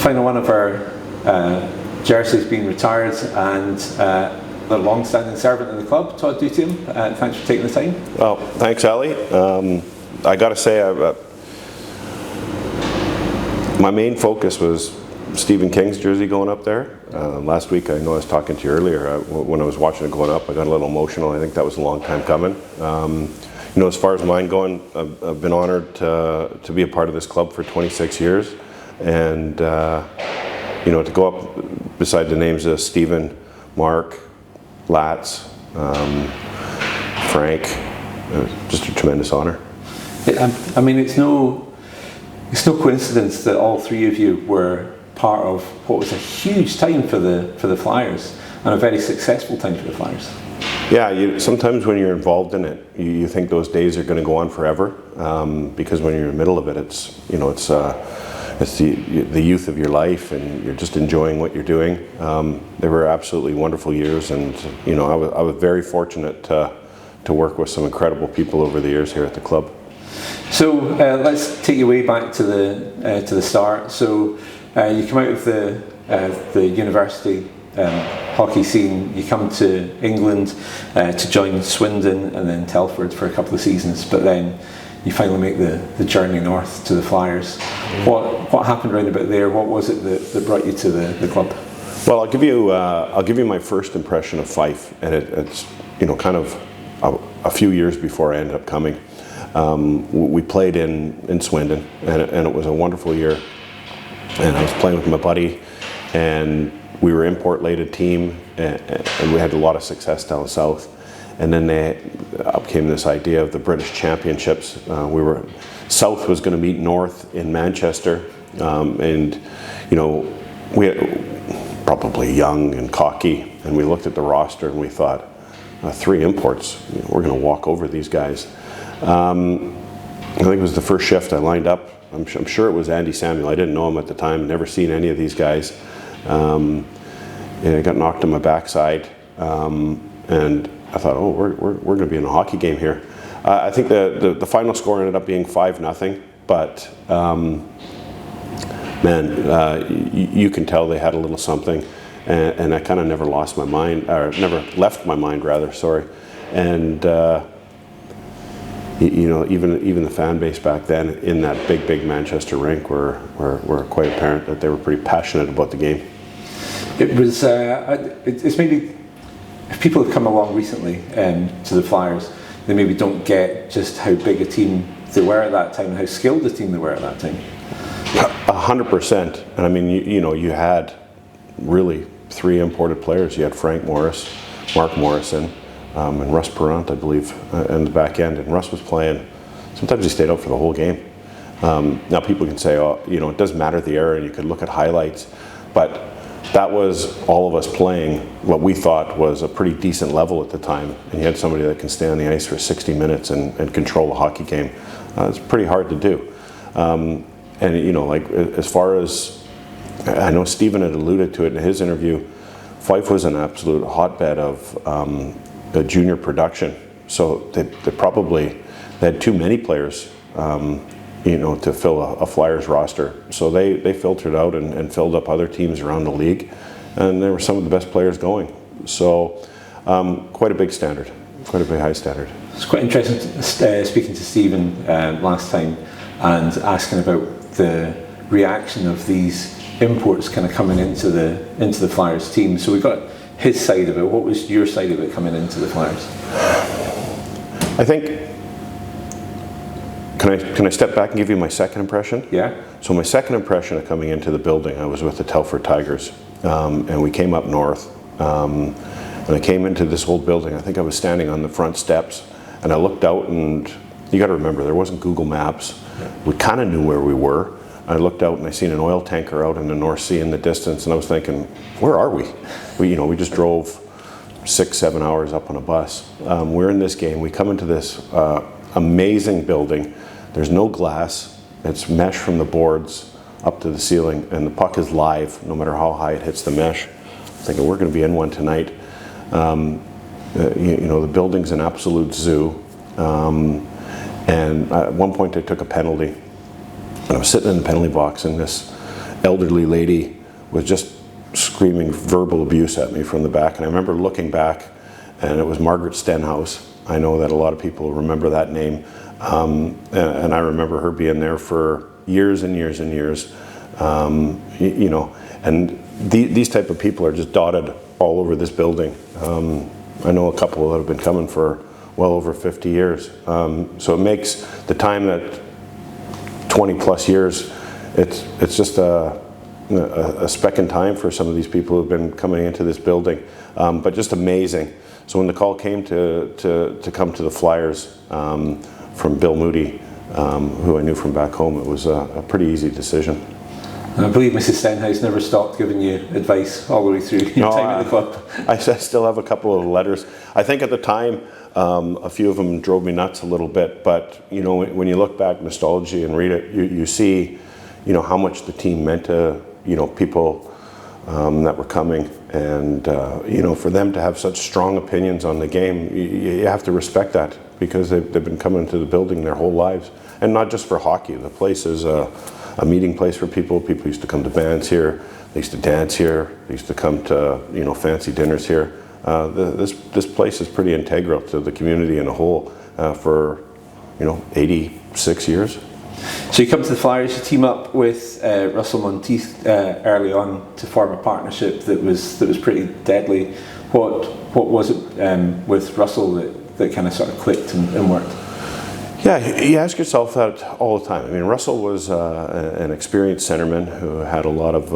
final one of our jerseys being retired, and the long-standing servant in the club, Todd Dutiaume. Thanks for taking the time. Well, thanks, Ali. I got to say, my main focus was Stephen King's jersey going up there. Last week, I know I was talking to you earlier, when I was watching it going up, I got a little emotional. I think that was a long time coming. You know, as far as mine going, I've been honored to be a part of this club for 26 years. And, you know, to go up beside the names of Stephen, Mark, Latz, Frank, just a tremendous honor. I mean, it's no coincidence that all three of you were part of what was a huge time for the Flyers, and a very successful time for the Flyers. Yeah, sometimes when you're involved in it, you think those days are going to go on forever, because when you're in the middle of it, it's, you know, it's the youth of your life, and you're just enjoying what you're doing. They were absolutely wonderful years, and you know, I was very fortunate to work with some incredible people over the years here at the club. So let's take you way back to the start. So you come out of the university hockey scene, you come to England to join Swindon and then Telford for a couple of seasons, but then you finally make the journey north to the Flyers. What happened round about there? What was it that brought you to the club? Well, I'll give you my first impression of Fife, and it's, you know, kind of a few years before I ended up coming. We played in Swindon, and it was a wonderful year. And I was playing with my buddy, and we were import-laden team, and we had a lot of success down south. And then up came this idea of the British Championships. South was going to meet North in Manchester, and you know, we were probably young and cocky, and we looked at the roster and we thought, 3 imports, you know, we're going to walk over these guys. I think it was the first shift I lined up. I'm sure it was Andy Samuel. I didn't know him at the time, never seen any of these guys. And I got knocked on my backside, and I thought, oh, we're going to be in a hockey game here. I think the final score ended up being 5-0, but man, you can tell they had a little something, and I kind of never lost my mind, or never left my mind rather. Sorry, and. You know, even the fan base back then in that big Manchester rink were quite apparent that they were pretty passionate about the game. It was. It's maybe, if people have come along recently to the Flyers, they maybe don't get just how big a team they were at that time and how skilled a team they were at that time. 100%. And I mean, you know, you had really 3 imported players. You had Frank Morris, Mark Morrison, and Russ Perrant, I believe, in the back end. And Russ was playing, sometimes he stayed out for the whole game. Now people can say, oh, you know, it doesn't matter the era, and you could look at highlights, but that was all of us playing what we thought was a pretty decent level at the time. And you had somebody that can stay on the ice for 60 minutes and control a hockey game. It's pretty hard to do. And you know, like, as far as, I know Stephen had alluded to it in his interview, Fife was an absolute hotbed of the junior production, so they had too many players, you know, to fill a Flyers roster. So they filtered out and filled up other teams around the league, and there were some of the best players going. So quite a big standard, quite a big high standard. It's quite interesting speaking to Stephen last time and asking about the reaction of these imports kind of coming into the Flyers team. So we got his side of it. What was your side of it coming into the Flyers? I think, can I step back and give you my second impression? Yeah. So my second impression of coming into the building, I was with the Telford Tigers, and we came up north, and I came into this old building. I think I was standing on the front steps, and I looked out, and you got to remember, there wasn't Google Maps. We kind of knew where we were. I looked out and I seen an oil tanker out in the North Sea in the distance, and I was thinking, where are we? We just drove 6-7 hours up on a bus. We're in this game. We come into this amazing building. There's no glass. It's mesh from the boards up to the ceiling, and the puck is live no matter how high it hits the mesh. I'm thinking, we're going to be in one tonight. You know, the building's an absolute zoo. And at one point I took a penalty, and I was sitting in the penalty box, and this elderly lady was just screaming verbal abuse at me from the back. And I remember looking back, and it was Margaret Stenhouse. I know that a lot of people remember that name. And I remember her being there for years and years and years. You know, and these type of people are just dotted all over this building. I know a couple that have been coming for well over 50 years. So it makes the time that 20 plus years, it's just a speck in time for some of these people who have been coming into this building, but just amazing. So when the call came to come to the Flyers from Bill Moody, who I knew from back home, it was a pretty easy decision. And I believe Mrs. Stenhouse never stopped giving you advice all the way through your time at the club. I still have a couple of letters. I think at the time, a few of them drove me nuts a little bit, but you know, when you look back nostalgia and read it, you see, you know, how much the team meant to, you know, people that were coming, and you know, for them to have such strong opinions on the game, you have to respect that, because they've been coming to the building their whole lives, and not just for hockey. The place is a meeting place for people. People used to come to bands here. They used to dance here. They used to come to, you know, fancy dinners here. This place is pretty integral to the community in a whole for, you know, 86 years. So you come to the Flyers, you team up with Russell Monteith early on to form a partnership that was pretty deadly. What was it with Russell that kind of sort of clicked and worked? Yeah, you ask yourself that all the time. I mean, Russell was an experienced centerman who had a lot of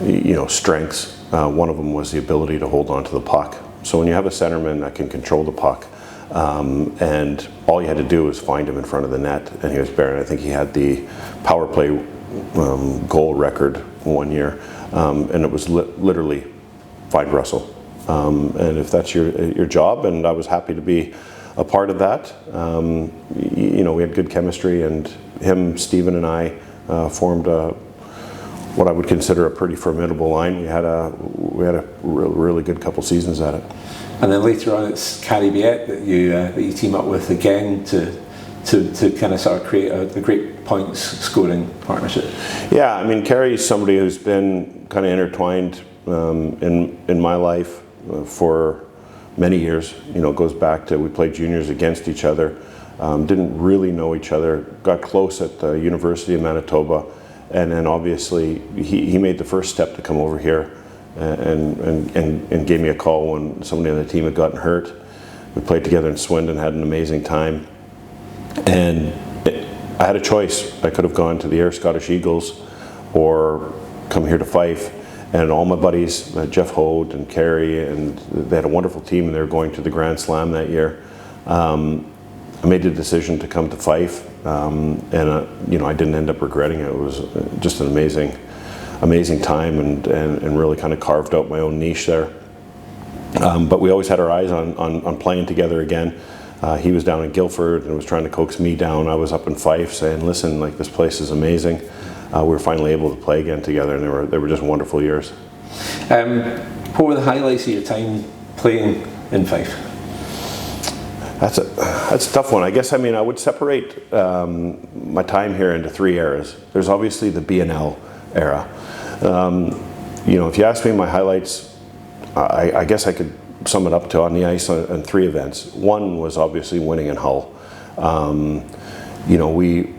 you know, strengths. One of them was the ability to hold on to the puck. So when you have a centerman that can control the puck, and all you had to do was find him in front of the net, and he was better. I think he had the power play goal record one year, and it was literally find Russell. And if that's your job, and I was happy to be a part of that. You know, we had good chemistry, and him, Stephen, and I formed what I would consider a pretty formidable line. We had a really good couple seasons at it. And then later on, it's Carrie Biette that you team up with again to kind of sort of create a great points scoring partnership. Yeah, I mean, Carrie's somebody who's been kind of intertwined in my life for many years. You know, it goes back to we played juniors against each other, didn't really know each other, got close at the University of Manitoba, and then obviously he made the first step to come over here and gave me a call when somebody on the team had gotten hurt. We played together in Swindon, had an amazing time, and I had a choice. I could have gone to the Ayr Scottish Eagles or come here to Fife. And all my buddies, Jeff Hode and Carey, and they had a wonderful team, and they were going to the Grand Slam that year. I made the decision to come to Fife, and you know, I didn't end up regretting it. It was just an amazing time, and really kind of carved out my own niche there. But we always had our eyes on playing together again. He was down in Guildford and was trying to coax me down. I was up in Fife saying, listen, like, this place is amazing. We were finally able to play again together, and they were just wonderful years. What were the highlights of your time playing in Fife? That's a tough one. I guess, I mean, I would separate my time here into three eras. There's obviously the B&L era. You know, if you ask me my highlights, I guess I could sum it up to on the ice on three events. One was obviously winning in Hull. You know,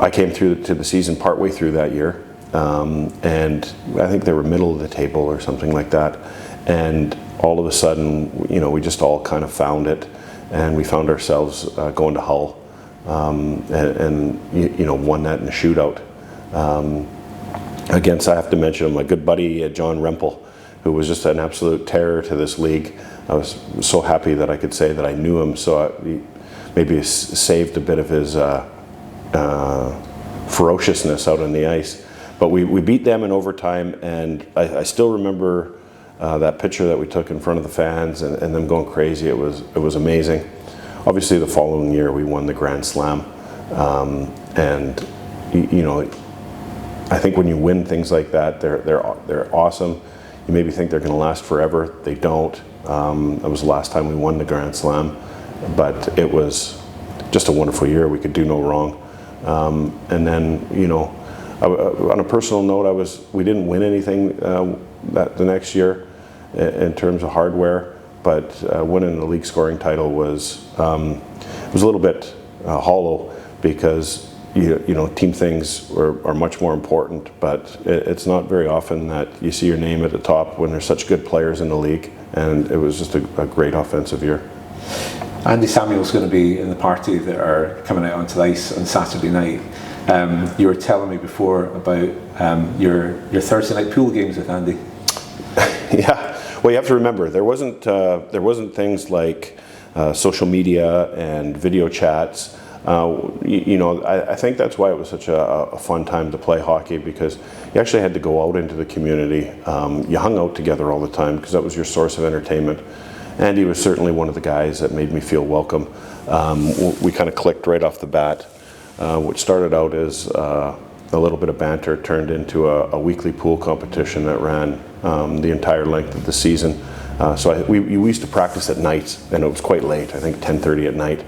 I came through to the season partway through that year, and I think they were middle of the table or something like that. And all of a sudden, you know, we just all kind of found it, and we found ourselves going to Hull, and you know, won that in a shootout. Against, I have to mention, my good buddy John Rempel, who was just an absolute terror to this league. I was so happy that I could say that I knew him, so he maybe saved a bit of his ferociousness out on the ice. But we beat them in overtime, and I still remember that picture that we took in front of the fans and them going crazy. It was amazing. Obviously the following year we won the Grand Slam, and you know, I think when you win things like that, they're awesome. You maybe think they're going to last forever. They don't. That was the last time we won the Grand Slam, but it was just a wonderful year. We could do no wrong. And then, on a personal note, we didn't win anything the next year in terms of hardware, but winning the league scoring title was a little bit hollow, because team things are much more important, but it's not very often that you see your name at the top when there's such good players in the league, and it was just a great offensive year. Andy Samuel's going to be in the party that are coming out onto the ice on Saturday night. You were telling me before about your Thursday night pool games with Andy. Yeah, well, you have to remember, there wasn't things like social media and video chats. I think that's why it was such a fun time to play hockey, because you actually had to go out into the community. You hung out together all the time because that was your source of entertainment. Andy was certainly one of the guys that made me feel welcome. We kind of clicked right off the bat. What started out as a little bit of banter turned into a weekly pool competition that ran the entire length of the season. We used to practice at night, and it was quite late, I think 10:30 at night.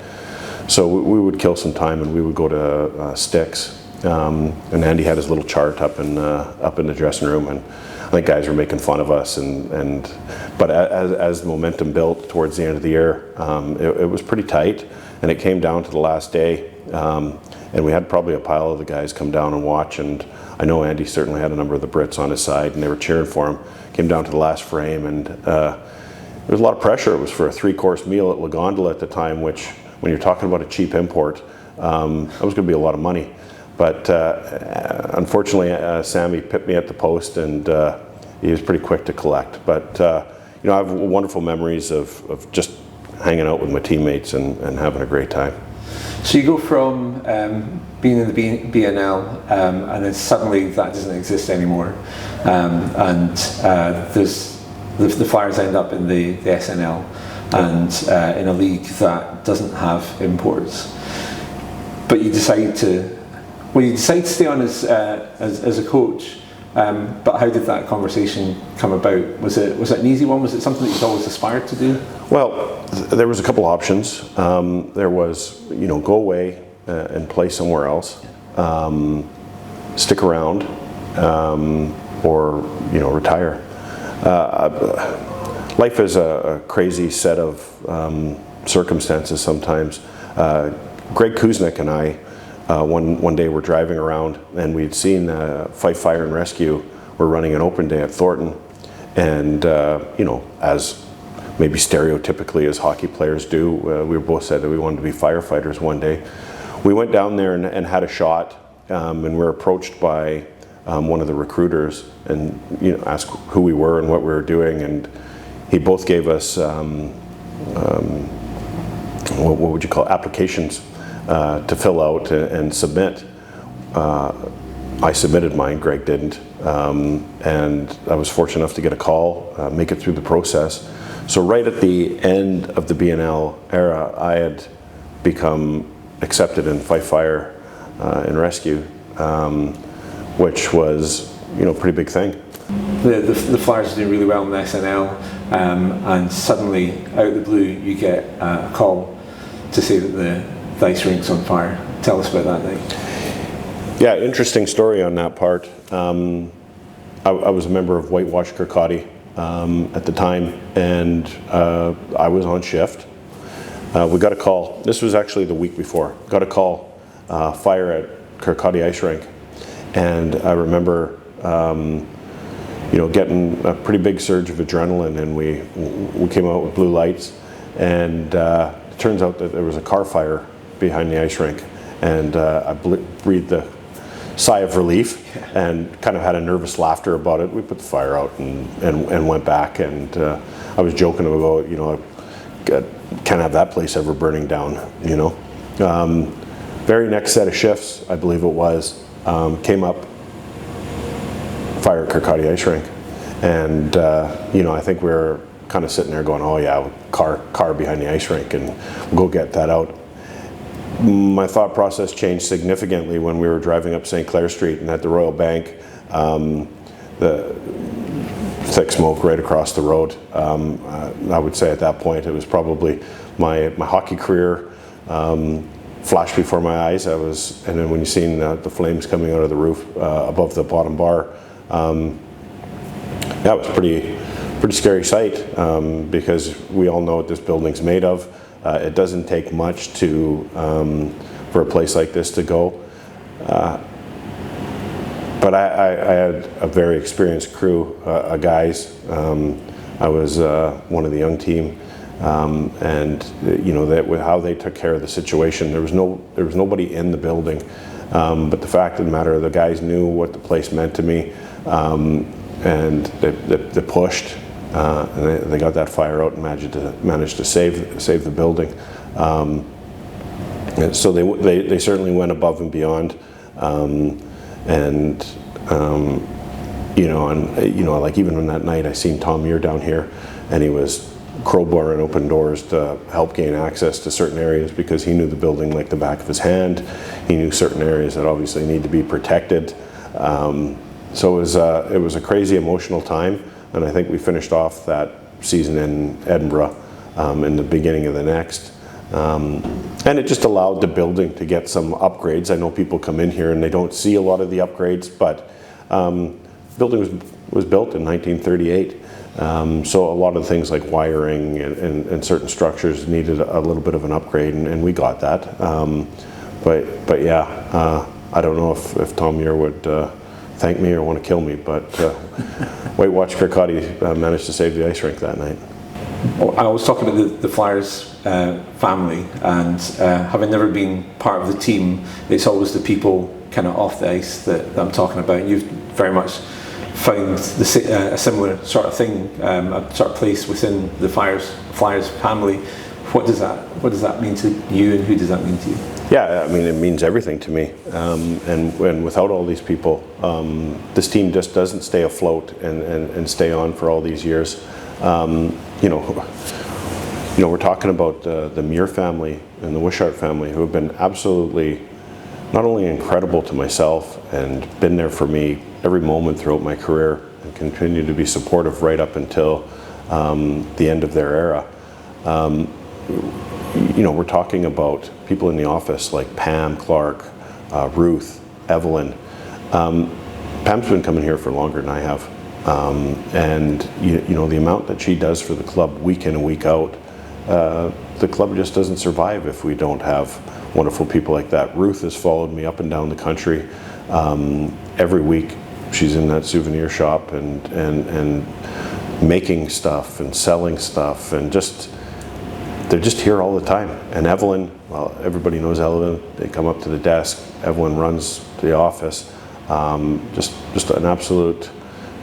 So we would kill some time, and we would go to Sticks. And Andy had his little chart up in the dressing room, and I think guys were making fun of us. But as the momentum built towards the end of the year, it was pretty tight, and it came down to the last day. And we had probably a pile of the guys come down and watch, and I know Andy certainly had a number of the Brits on his side, and they were cheering for him. Came down to the last frame, and there was a lot of pressure. It was for a 3-course meal at La Gondola at the time, which, when you're talking about a cheap import, that was going to be a lot of money. But unfortunately, Sammy pipped me at the post, and he was pretty quick to collect. But I have wonderful memories of just hanging out with my teammates and having a great time. So you go from being in the BNL, and then suddenly that doesn't exist anymore, and the Flyers end up in the SNL, and in a league that doesn't have imports. But you decide to stay on as a coach. But how did that conversation come about? Was it an easy one? Was it something that you'd always aspired to do? Well, there was a couple options. There was, go away and play somewhere else, stick around, or retire. Life is a crazy set of circumstances sometimes. Greg Kuznick and I, one day we're driving around, and we'd seen Fife Fire and Rescue were running an open day at Thornton, and as maybe stereotypically as hockey players do, we both said that we wanted to be firefighters one day. We went down there and had a shot, and we were approached by one of the recruiters, and asked who we were and what we were doing, and he both gave us what would you call applications to fill out and submit. I submitted mine, Greg didn't, and I was fortunate enough to get a call, make it through the process. So right at the end of the BNL era, I had become accepted in Fife Fire and Rescue, which was a pretty big thing. The Flyers are doing really well in the SNL, and suddenly, out of the blue, you get a call to say that the ice rink's on fire. Tell us about that night. Yeah, interesting story on that part. I was a member of Whitewash Kirkcaldy at the time, and I was on shift. We got a call. This was actually the week before. Got a call, fire at Kirkcaldy Ice Rink, and I remember getting a pretty big surge of adrenaline, and we came out with blue lights, and it turns out that there was a car fire behind the ice rink, and I breathed a sigh of relief and kind of had a nervous laughter about it. We put the fire out and went back, and I was joking about, can't have that place ever burning down, Very next set of shifts, I believe it was, came up, fire at Kirkcaldy Ice Rink, and I think we were kind of sitting there going, oh yeah, car behind the ice rink, and we'll go get that out. My thought process changed significantly when we were driving up St. Clair Street, and at the Royal Bank, the thick smoke right across the road. I would say at that point it was probably my hockey career flashed before my eyes. And then when you seen the flames coming out of the roof above the bottom bar, that was pretty scary sight, because we all know what this building's made of. It doesn't take much for a place like this to go. But I had a very experienced crew of guys. I was one of the young team, and how they took care of the situation. There was nobody in the building, but the fact of the matter, the guys knew what the place meant to me, and they pushed, and they got that fire out and managed to save the building. And so they certainly went above and beyond. Like even on that night, I seen Tom Muir down here, and he was crowbarring open doors to help gain access to certain areas, because he knew the building like the back of his hand. He knew certain areas that obviously need to be protected. So it was a crazy emotional time, and I think we finished off that season in Edinburgh in the beginning of the next. And it just allowed the building to get some upgrades. I know people come in here and they don't see a lot of the upgrades, but the building was built in 1938. So a lot of things like wiring and certain structures needed a little bit of an upgrade, and we got that. But yeah, I don't know if Tom Muir would thank me or want to kill me, but White Watch Kirkcaldy managed to save the ice rink that night. I was talking about the Flyers family, and having never been part of the team, it's always the people kind of off the ice that I'm talking about. You've very much found a similar sort of thing, a sort of place within the Flyers family. What does that mean to you, and who does that mean to you? Yeah, I mean, it means everything to me. And without all these people, this team just doesn't stay afloat and stay on for all these years. We're talking about the Muir family and the Wishart family, who have been absolutely not only incredible to myself and been there for me every moment throughout my career, and continue to be supportive right up until the end of their era. We're talking about people in the office like Pam Clark, Ruth, Evelyn. Pam's been coming here for longer than I have. And the amount that she does for the club week in and week out, the club just doesn't survive if we don't have wonderful people like that. Ruth has followed me up and down the country. Every week she's in that souvenir shop and making stuff and selling stuff, and they're just here all the time. And Evelyn, well, everybody knows Evelyn. They come up to the desk. Evelyn runs the office. Just an absolute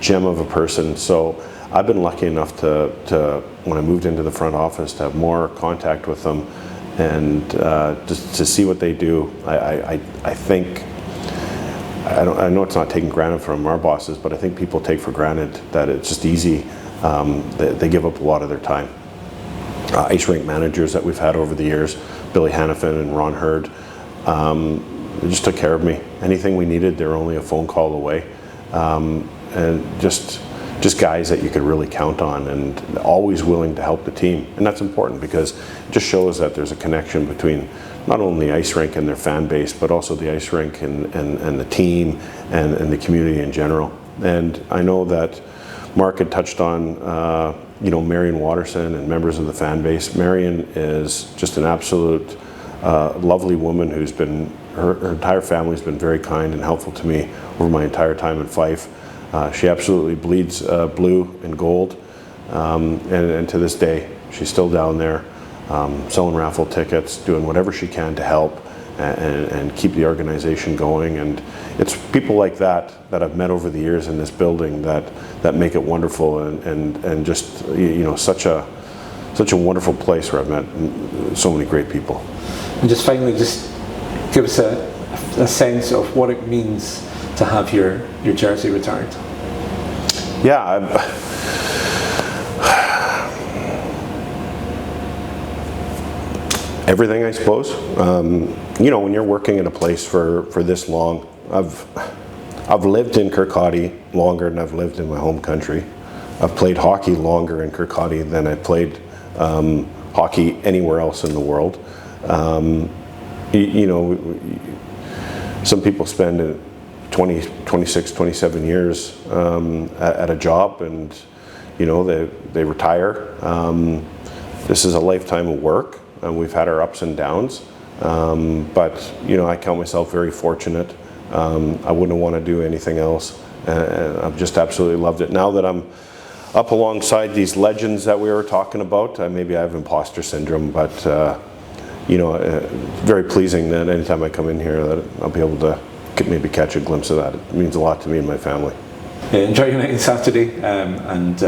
gem of a person. So I've been lucky enough to when I moved into the front office, to have more contact with them, and just to see what they do. I think, I know it's not taken granted from our bosses, but I think people take for granted that it's just easy. They give up a lot of their time. Ice rink managers that we've had over the years, Billy Hannafin and Ron Hurd, they just took care of me. Anything we needed, they're only a phone call away. And just guys that you could really count on, and always willing to help the team. And that's important, because it just shows that there's a connection between not only the ice rink and their fan base, but also the ice rink and the team and the community in general. And I know that Mark had touched on Marion Watterson and members of the fan base. Marion is just an absolute lovely woman who's been, her entire family's been very kind and helpful to me over my entire time in Fife. She absolutely bleeds blue and gold, and to this day she's still down there selling raffle tickets, doing whatever she can to help and keep the organization going. And it's people like that I've met over the years in this building that make it wonderful, and just such a wonderful place where I've met so many great people. And just finally, just give us a sense of what it means to have your jersey retired. Yeah, everything, I suppose. When you're working in a place for this long, I've lived in Kirkcaldy longer than I've lived in my home country. I've played hockey longer in Kirkcaldy than I played hockey anywhere else in the world. you know, some people spend 20, 26, 27 years at a job, and you know, they retire. This is a lifetime of work, and we've had our ups and downs, but you know, I count myself very fortunate. I wouldn't want to do anything else, and I've just absolutely loved it. Now that I'm up alongside these legends that we were talking about, maybe I have imposter syndrome, but you know, very pleasing that anytime I come in here that I'll be able to maybe catch a glimpse of that. It means a lot to me and my family. Yeah, enjoy your night on Saturday, and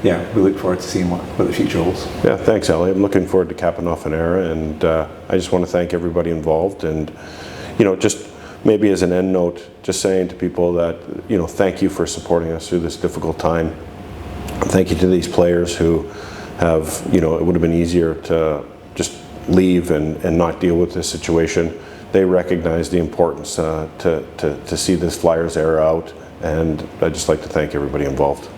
yeah, we look forward to seeing what the future holds. Yeah, thanks, Ellie. I'm looking forward to capping off an era, and I just want to thank everybody involved, and you know, just maybe as an end note, just saying to people that, you know, thank you for supporting us through this difficult time. Thank you to these players who have, you know, it would have been easier to just leave and not deal with this situation. They recognize the importance to see this Flyers era out, and I'd just like to thank everybody involved.